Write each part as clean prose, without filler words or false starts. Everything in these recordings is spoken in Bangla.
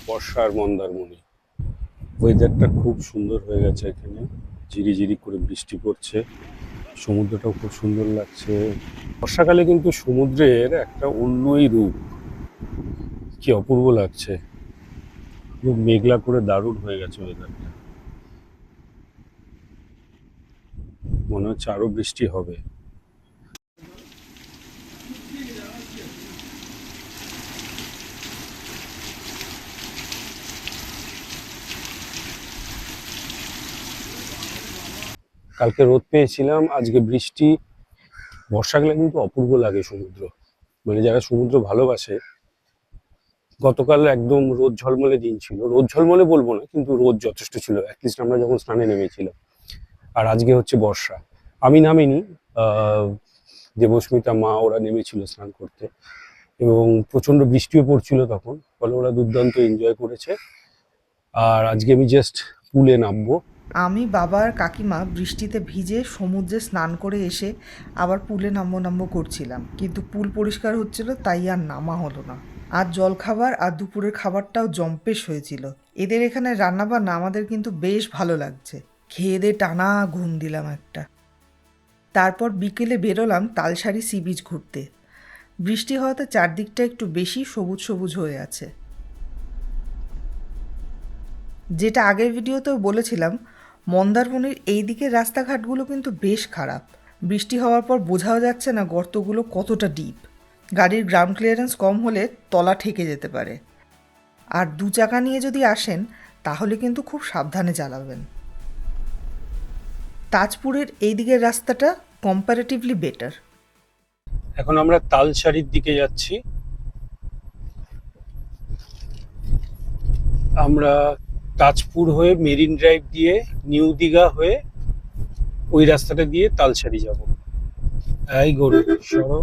বর্ষা আর মন্দারমণি। ওয়েদারটা খুব সুন্দর হয়ে গেছে এখানে, ঝিরিঝিরি করে বৃষ্টি পড়ছে, সমুদ্রটাও খুব সুন্দর লাগছে। বর্ষাকালে কিন্তু সমুদ্রের একটা অন্যই রূপ, কি অপূর্ব লাগছে। খুব মেঘলা করে দারুণ হয়ে গেছে ওয়েদারটা, মনে হচ্ছে আরো বৃষ্টি হবে। কালকে রোদ পেয়েছিলাম, আজকে বৃষ্টি। বর্ষাকালে কিন্তু অপূর্ব লাগে সমুদ্র, মানে যারা সমুদ্র ভালোবাসে। গতকাল একদম রোদ ঝলমলে দিন ছিল, রোদ ঝলমলে বলবো না, কিন্তু রোদ যথেষ্ট ছিল অ্যাটলিস্ট আমরা যখন স্নানে নেমেছিলাম। আর আজকে হচ্ছে বর্ষা, আমি নামিনি, দেবস্মিতা মা ওরা নেমেছিল স্নান করতে, এবং প্রচন্ড বৃষ্টিও পড়ছিল তখন, ফলে ওরা দুর্দান্ত এনজয় করেছে। আর আজকে আমি জাস্ট পুলে নামবো। আমি, বাবা আর কাকিমা বৃষ্টিতে ভিজে সমুদ্রে স্নান করে এসে আবার পুলে নামবো নামবো করছিলাম, কিন্তু পুল পরিষ্কার হচ্ছিল তাই আর নামা হলো না। আর জলখাবার আর দুপুরের খাবারটাও জম্পেশ হয়েছিল। এদের এখানে রান্নাবান্না আমাদের কিন্তু বেশ ভালো লাগছে। খেয়ে দিয়ে টানা ঘুম দিলাম একটা। তারপর বিকেলে বেরোলাম তালসারি সি বিচ ঘুরতে। বৃষ্টি হওয়াতে চারদিকটা একটু বেশি সবুজ সবুজ হয়ে আছে। যেটা আগের ভিডিওতেও বলেছিলাম, মন্দারমণির এই দিকের রাস্তাঘাটগুলো কিন্তু বেশ খারাপ। বৃষ্টি হওয়ার পর বোঝাও যাচ্ছে না গর্তগুলো কতটা ডিপ। গাড়ির গ্রাউন্ড ক্লিয়ারেন্স কম হলে তলা ঠেকে যেতে পারে। আর দু চাকা নিয়ে যদি আসেন তাহলে কিন্তু খুব সাবধানে চালাবেন। তাজপুরের এই দিকের রাস্তাটা কম্পারেটিভলি বেটার। এখন আমরা তালসারির দিকে যাচ্ছি। আমরা তাজপুর হয়ে মেরিন ড্রাইভ দিয়ে নিউ দীঘা হয়ে ওই রাস্তাটা দিয়ে তালসারি যাব। এই গরু সরো।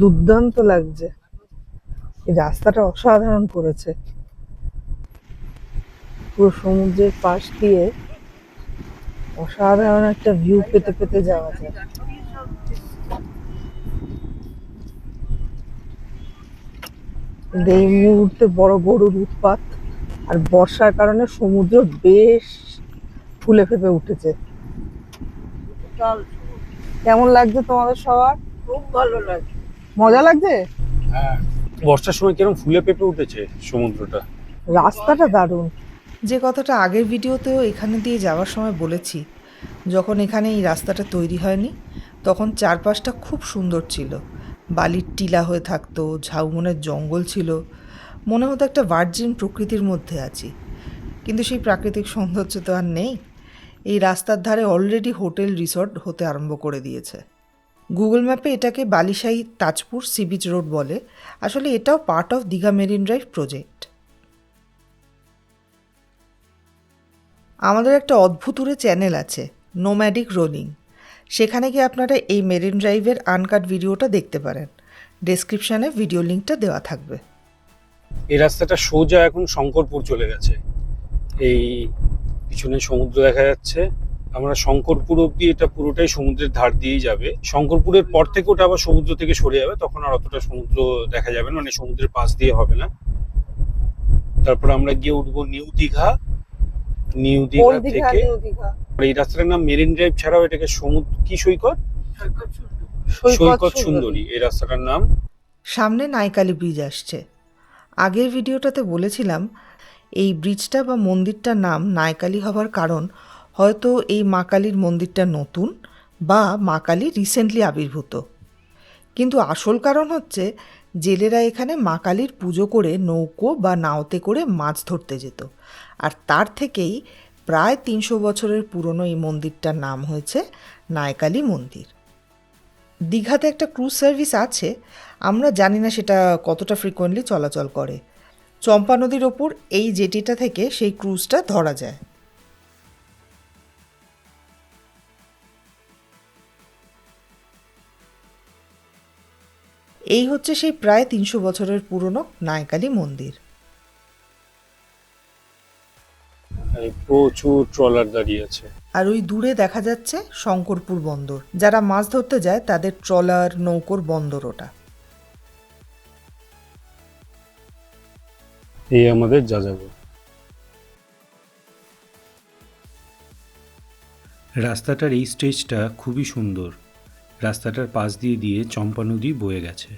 দুর্দান্ত লাগছে, এই রাস্তাটা অসাধারণ করেছে। পুরো সমুদ্রের পাশ দিয়ে অসাধারণ একটা ভিউ পেতে পেতে যাওয়া যায়। এই মুহূর্তে বড় গরুর উৎপাত, আর বর্ষার কারণে সমুদ্র বেশ ফুলে ফেপে উঠেছে। কেমন লাগছে তোমাদের সবার? খুব ভালো লাগছে। মজা লাগছে? হ্যাঁ, বর্ষার সময় কিরকম ফুলে পেঁপে উঠেছে সমুদ্রটা। রাস্তাটা দারুণ। যে কথাটা আগের ভিডিওতেও এখানে দিয়ে যাওয়ার সময় বলেছি, যখন এখানে এই রাস্তাটা তৈরি হয়নি তখন চারপাশটা খুব সুন্দর ছিল। বালির টিলা হয়ে থাকতো, ঝাউবনের জঙ্গল ছিল, মনে হতো একটা ভার্জিন প্রকৃতির মধ্যে আছি। কিন্তু সেই প্রাকৃতিক সৌন্দর্য তো আর নেই। এই রাস্তার ধারে অলরেডি হোটেল রিসর্ট হতে আরম্ভ করে দিয়েছে। গুগল ম্যাপে এটাকে বালিশাহী তাজপুর সি বিচ রোড বলে। আসলে এটাও part of Digha marine drive project. আমাদের একটা অদ্ভুতুরে চ্যানেল আছে, নোম্যাডিক রোলিং। সেখানে গিয়ে আপনারা এই মেরিন ড্রাইভের আনকাট ভিডিওটা দেখতে পারেন। ডেসক্রিপশানে ভিডিও লিঙ্কটা দেওয়া থাকবে। এই রাস্তাটা সোজা এখন শঙ্করপুর চলে গেছে। এই পিছনে সমুদ্র দেখা যাচ্ছে। আমরা শঙ্করপুর অব্দি এটা পুরোটাই সমুদ্রের ধার দিয়েই যাবে। শঙ্করপুরের পর থেকে ওটা আবার সমুদ্র থেকে সরে যাবে, তখন আর অতটা সমুদ্র দেখা যাবে না, মানে সমুদ্রের পাশ দিয়ে হবে না। তারপর আমরা গিয়ে উঠবো নিউ দীঘা। নিউ দীঘা থেকে এই রাস্তাটার নাম মেরিন ড্রাইভ ছাড়াও এটাকে সমুদ্র কি সৈকত, সৈকত সুন্দরী এই রাস্তাটার নাম। সামনে নাইকালি ব্রিজ আসছে। আগের ভিডিওটাতে বলেছিলাম এই ব্রিজটা বা মন্দিরটার নাম নাইকালি হবার কারণ হয়তো এই মা কালীর মন্দিরটা নতুন বা মা কালী রিসেন্টলি আবির্ভূত। কিন্তু আসল কারণ হচ্ছে জেলেরা এখানে মা কালীর পুজো করে নৌকো বা নাওতে করে মাছ ধরতে যেত, আর তার থেকেই প্রায় ৩০০ বছরের পুরনো এই মন্দিরটার নাম হয়েছে নাইকালি মন্দির। দীঘাতে একটা ক্রুজ সার্ভিস আছে, আমরা জানি না সেটা কতটা ফ্রিকোয়েন্টলি চলাচল করে। চম্পা নদীর ওপর এই জেটিটা থেকে সেই ক্রুজটা ধরা যায়। এই হচ্ছে সেই প্রায় ৩০০ বছরের পুরনো নাইকালি মন্দির। প্রচুর ট্রলার দাঁড়িয়ে আছে। আর ওই দূরে দেখা যাচ্ছে শঙ্করপুর বন্দর। যারা মাছ ধরতে যায় তাদের ট্রলার নৌকোর বন্দর ওটা। এই আমাদের যাযাবর। রাস্তাটার এই স্টেজটা খুবই সুন্দর। রাস্তাটার পাশ দিয়ে চম্পা নদী বয়ে গেছে।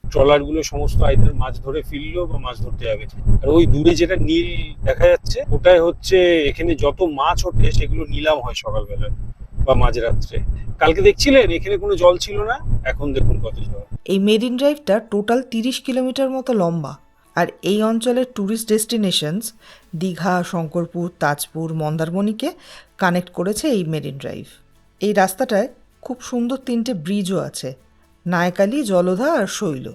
ট্রলারগুলো সমস্ত আইদার মাছ ধরে ফিরলো বা মাছ ধরতে যাবে। আর ওই দূরে যেটা নীল দেখা যাচ্ছে ওটাই হচ্ছে এখানে যত মাছ ওঠে সেগুলো নিলাম হয় সকালবেলা বা মাঝরাত্রে। কালকে দেখছিলেন এখানে কোনো জল ছিল না, এখন দেখুন কত জল। এই মেরিন ড্রাইভটা টোটাল 30 কিলোমিটার মতো লম্বা। আর এই অঞ্চলের ট্যুরিস্ট ডেস্টিনেশনস দীঘা, শঙ্করপুর, তাজপুর, মন্দারমণিকে কানেক্ট করেছে এই মেরিন ড্রাইভ। এই রাস্তাটায় খুব সুন্দর 3টে ব্রিজও আছে, নায়কালী, জলধা আর শৈল।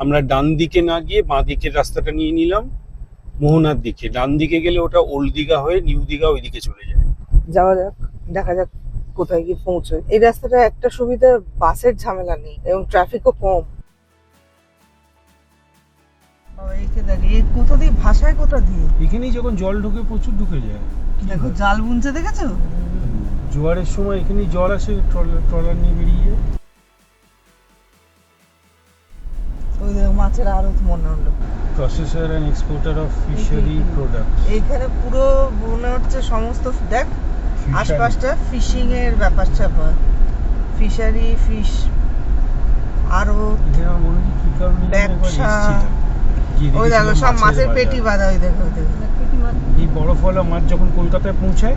আমরা ডান দিকে না গিয়ে বাঁ দিকের রাস্তাটা নিয়ে নিলাম মোহনার দিকে। ডান দিকে গেলে ওটা ওল্ড দীঘা হয়ে নিউ দীঘা ওইদিকে চলে যায়। যাওয়া যাক, দেখা যাক কোথায় গিয়ে পৌঁছয়। এই রাস্তাটা একটা সুবিধা, বাসের ঝামেলা নেই এবং ট্রাফিকও কম। কোথা দিয়ে ভাষায় কোথা দিয়ে এখানেই যখন জল ঢুকে প্রচুর ঢুকে যায়। দেখো জাল বুনছে, দেখেছো? জোয়ারের সময় এখানেই জল আসে, ট্রলার নিয়ে বেরিয়ে যায়। ওই দেখো মাছের আড়ত মনে হলো। Processor and exporter of fishery product. এইখানে পুরো মনে হচ্ছে সমস্ত দেখ আশপাশটা ফিশিং এর ব্যাপার স্যাপার, ফিশারি, ফিশ আরো ব্যবসা। ওই দেখো সব মাছের পেটি বাঁধা। ওই দেখো এই বরফওয়ালা মাছ যখন কলকাতায় পৌঁছায়,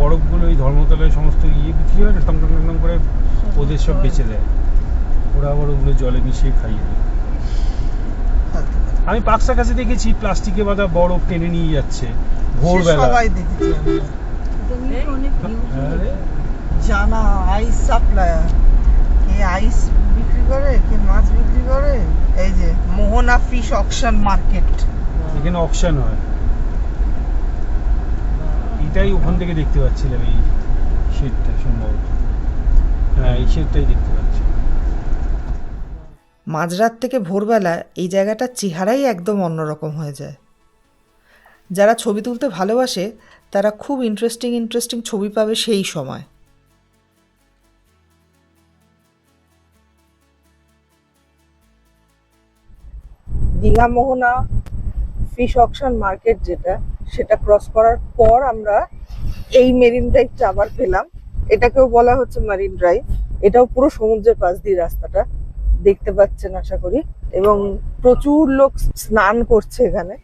বরফগুলো এই ধর্মতলায় সমস্ত বিক্রি হয়, টম টম টম করে ওদের সব বেচে দেয়। ওরা আবার ওগুলো জলে মিশিয়ে খাইয়ে দেয়। আমি পাকসা কাছে দেখেছি প্লাস্টিকে বাঁধা বরফ টেনে নিয়ে যাচ্ছে ভোরবেলা। সবাই দেখেছি জানা আইস সাপ্লায়ার, কে আইস বিক্রি করে, কে মাছ বিক্রি করে। এই যে মোহনা ফিশ অকশন মার্কেট, এখানে অকশন হয়। এটাই ওখান থেকে দেখতে পাচ্ছিলাম, এই শেডটা সম্ভবত। হ্যাঁ, এই শেডটাই দেখতে পাচ্ছি। মাঝরাত থেকে ভোরবেলা এই জায়গাটার চেহারাই একদম অন্যরকম হয়ে যায়। যারা ছবি তুলতে ভালোবাসে তারা খুব ইন্টারেস্টিং ছবি পাবে সেই সময়। দীঘা মোহনা ফিশ অকশন মার্কেট যেটা, সেটা ক্রস করার পর আমরা এই মেরিন ড্রাইভটা আবার পেলাম। এটাকেও বলা হচ্ছে মেরিন ড্রাইভ। এটাও পুরো সমুদ্রের পাশ দিয়ে রাস্তাটা, দেখতে পাচ্ছেন আশা করি। এবং প্রচুর লোক স্নান করছে এখানে।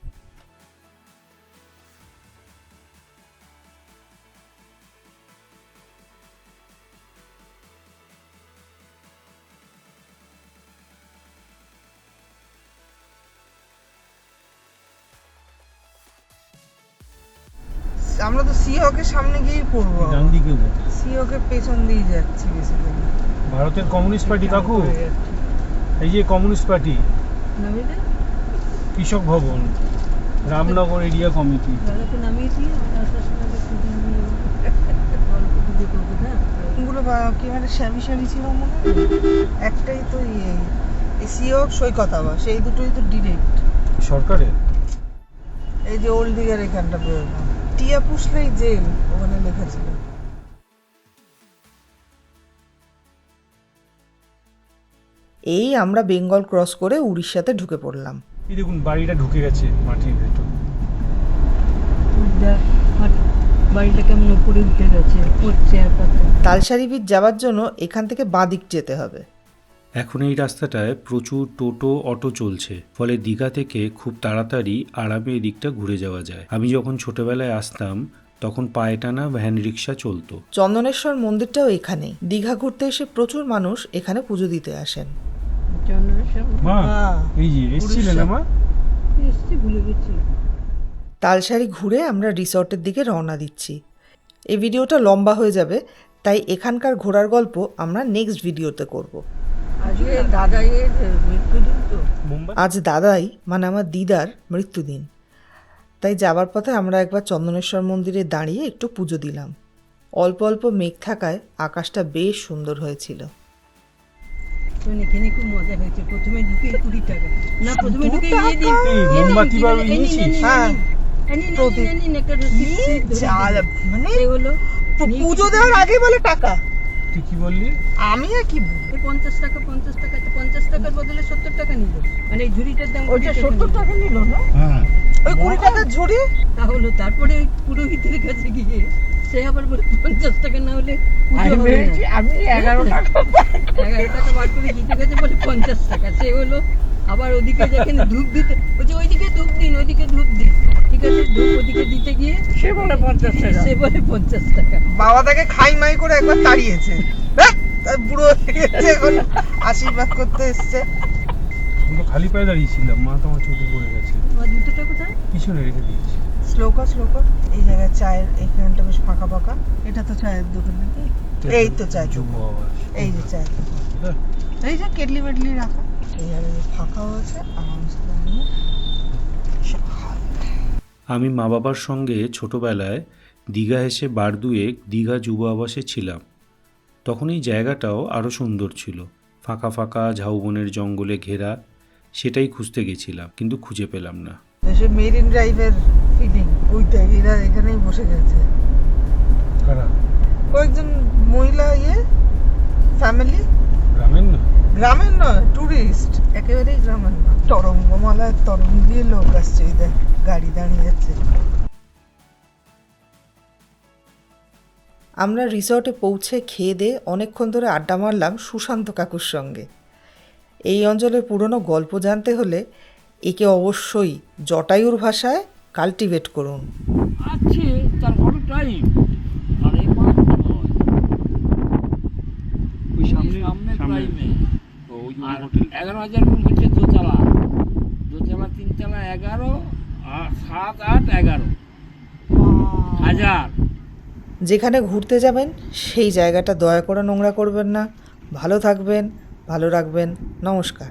আমরা তো সিওকে সামনে গিয়েই পড়বো, ডান দিকে সিওকে পেছন দিয়ে যাচ্ছি বেসিক্যালি। ভারতের কমিউনিস্ট পার্টি কাকু, এই যে কমিউনিস্ট পার্টি, কৃষক ভবন, রামনগর এরিয়া কমিটি। মানে স্বামী ছিল মনে হয়। একটাই তো সিও সৈকত আবাস, সেই দুটোই তো ডিরেক্ট সরকারের। এই যে ওল্ড দিঘার এখানটা বেরোনো, টিয়া পুষলেই জেল ওখানে লেখা ছিল। এই আমরা বেঙ্গল ক্রস করে উড়িষ্যাতে ঢুকে পড়লাম। এই দেখুন বাড়িটা ঢুকে গেছে মাটির ভেতর। বাড়িটা কেমন উপরে উঠে গেছে। তালসারি বীচ যাওয়ার জন্য এখান থেকে বাঁদিক যেতে হবে। এখন এই রাস্তাটায় প্রচুর টোটো, অটো চলছে, ফলে দীঘা থেকে খুব তাড়াতাড়ি আরামে এই দিকটা ঘুরে যাওয়া যায়। আমি যখন ছোটবেলায় আসতাম তখন পায়ে টানা ভ্যান রিক্সা চলতো। চন্দনেশ্বর মন্দিরটাও এখানেই। দীঘা ঘুরতে এসে প্রচুর মানুষ এখানে পুজো দিতে আসেন। মা, এই যে এসেছিলেন না মা? ভুলে গেছি। তালসারি ঘুরে আমরা রিসর্টের দিকে রওনা দিচ্ছি। এই ভিডিওটা লম্বা হয়ে যাবে, তাই এখানকার ঘোরার গল্প আমরা নেক্সট ভিডিওতে করব। আজ দাদাই মানে আমার দিদার মৃত্যুদিন, তাই যাবার পথে আমরা একবার চন্দনেশ্বর মন্দিরে দাঁড়িয়ে একটু পুজো দিলাম। অল্প অল্প মেঘ থাকায় আকাশটা বেশ সুন্দর হয়েছিল। এখানে খুব মজা হয়েছে। প্রথমে ঢুকে 20 টাকা না, প্রথমে ঢুকে মোমবাতি বা প্রদীপ। কি জাল, মানে পুজো দেওয়ার আগে বলে টাকা। তুই কি বললি? আমি আর কি বলবো? 50 টাকা 50 টাকার বদলে 70 টাকা নিল, মানে এই ঝুড়িটার দাম ওইটা 70 টাকা নিল না? হ্যাঁ, ওই 20 টাকার ঝুড়ি। তাহলে তারপরে ওই পুরোহিতের কাছে গিয়ে সে আবার বলে 50 টাকা না হলে পুজো হবে না। আমি 11 টাকা 11 টাকা বার করে দিতে গেছে বলে 50 টাকা। সে হলো আবার ওদিকে যেখানে ধূপ দিতে বলছে ওইদিকে ধূপ দিন, ওইদিকে ধূপ দিন, ঠিক আছে, ধূপ ওদিকে দিতে গিয়ে সে বলে 50 টাকা। সে বলে 50 টাকা। বাবা তাকে খাই মাই করে একবার তাড়িয়েছে। তার বুড়ো হয়ে গেছে, এখন আশীর্বাদ করতে এসছে। আমি তো খালি পায়ে দাঁড়িয়েছিলাম, মা তো আমার চোখে পড়ে গেছে, আমার জুতোটা কোথায়? পিছনে রেখে দিয়েছি। শ্লোকা শ্লোকা এই জায়গায় চায়ের এইখানটা বেশ ফাঁকা ফাঁকা। এটা তো চায়ের দোকান নাকি? এই তো চায়ের যুব দোকান, আবাস। এই যে চায়ের দোকান। এই যে কেটলি বেটলি রাখা, এই জায়গায় ফাঁকা হয়েছে আরামসে দাঁড়িয়ে আমি মা বাবার সঙ্গে ছোটবেলায় দীঘা এসে বার দুয়েক দীঘা যুব আবাসে ছিলাম। তখন এই জায়গাটাও আরও সুন্দর ছিল, ফাঁকা ফাঁকা ঝাউবনের জঙ্গলে ঘেরা। সেটাই খুঁজতে গেছিলাম, কিন্তু খুঁজে পেলাম না। এসে মেরিন ড্রাইভের ফিলিং ওইটা, এরা এখানেই বসে গেছে। কারা? কয়েকজন মহিলা ফ্যামিলি, গ্রামের না? গ্রামের নয়, টুরিস্ট, একেবারেই গ্রামের না। তরঙ্গমালায় তরঙ্গ দিয়ে লোক আসছে, এই দেখ গাড়ি দাঁড়িয়ে আছে। আমরা রিসর্টে পৌঁছে খেয়ে দিয়ে অনেকক্ষণ ধরে আড্ডা মারলাম সুশান্ত কাকুর সঙ্গে। এই অঞ্চলের পুরনো গল্প জানতে হলে একে অবশ্যই জটায়ুর ভাষায় কাল্টিভেট করুন। আছে তার বড় টাইম, আর এই মাঠ নয়, ওই সামনে প্রাইমে। আর 11,000 রুম হচ্ছে দোতলা, 3তলা 11, আর 7, 8, 11,000। যেখানে ঘুরতে যাবেন সেই জায়গাটা দয়া করে নোংরা করবেন না। ভালো থাকবেন, ভালো রাখবেন। নমস্কার।